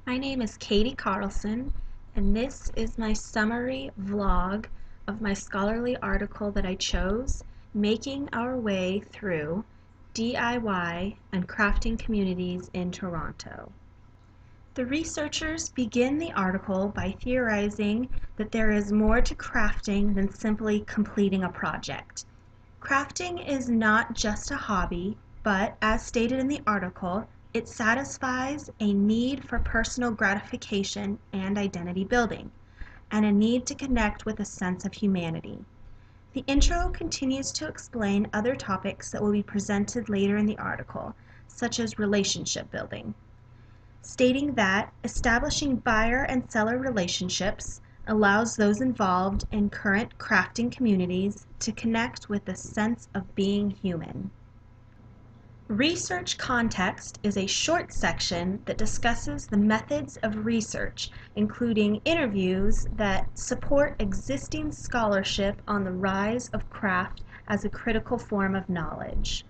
My name is Katie Carlson, and this is my summary vlog of my scholarly article that I chose, Making Our Way Through DIY and Crafting Communities in Toronto. The researchers begin the article by theorizing that there is more to crafting than simply completing a project. Crafting is not just a hobby, but, as stated in the article, it satisfies a need for personal gratification and identity building, and a need to connect with a sense of humanity. The intro continues to explain other topics that will be presented later in the article, such as relationship building, stating that establishing buyer and seller relationships allows those involved in current crafting communities to connect with a sense of being human. Research context is a short section that discusses the methods of research, including interviews that support existing scholarship on the rise of craft as a critical form of knowledge.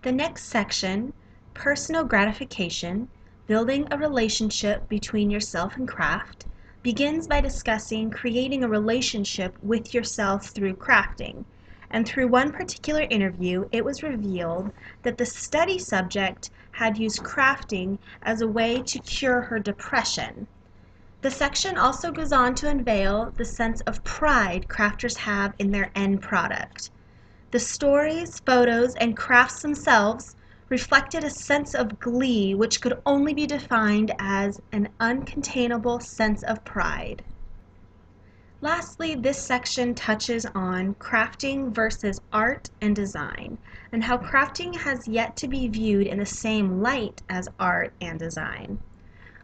The next section, personal gratification, building a relationship between yourself and craft, begins by discussing creating a relationship with yourself through crafting. And through one particular interview, it was revealed that the study subject had used crafting as a way to cure her depression. The section also goes on to unveil the sense of pride crafters have in their end product. The stories, photos, and crafts themselves reflected a sense of glee which could only be defined as an uncontainable sense of pride. Lastly, this section touches on crafting versus art and design, and how crafting has yet to be viewed in the same light as art and design.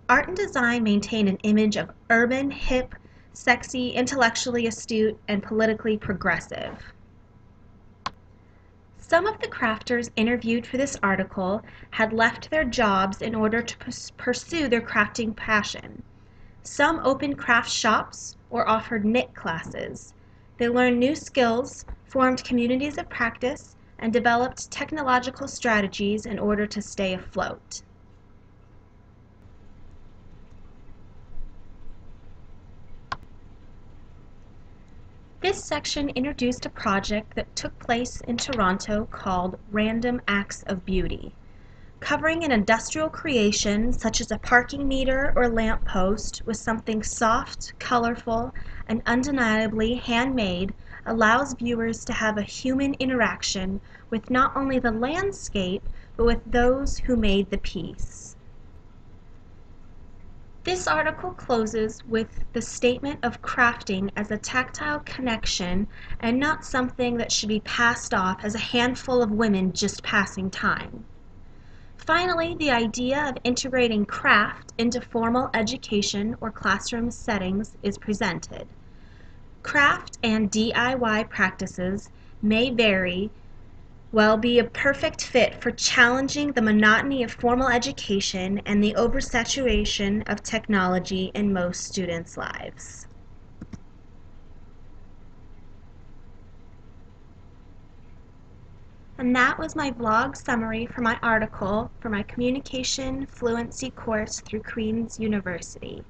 Art and design maintain an image of urban, hip, sexy, intellectually astute, and politically progressive. Some of the crafters interviewed for this article had left their jobs in order to pursue their crafting passion. Some opened craft shops or offered knit classes. They learned new skills, formed communities of practice, and developed technological strategies in order to stay afloat. This section introduced a project that took place in Toronto called Random Acts of Beauty. Covering an industrial creation such as a parking meter or lamp post with something soft, colorful, and undeniably handmade allows viewers to have a human interaction with not only the landscape, but with those who made the piece. This article closes with the statement of crafting as a tactile connection and not something that should be passed off as a handful of women just passing time. Finally, the idea of integrating craft into formal education or classroom settings is presented. Craft and DIY practices may very well be a perfect fit for challenging the monotony of formal education and the oversaturation of technology in most students' lives. And that was my vlog summary for my article for my Communication Fluency course through Queen's University.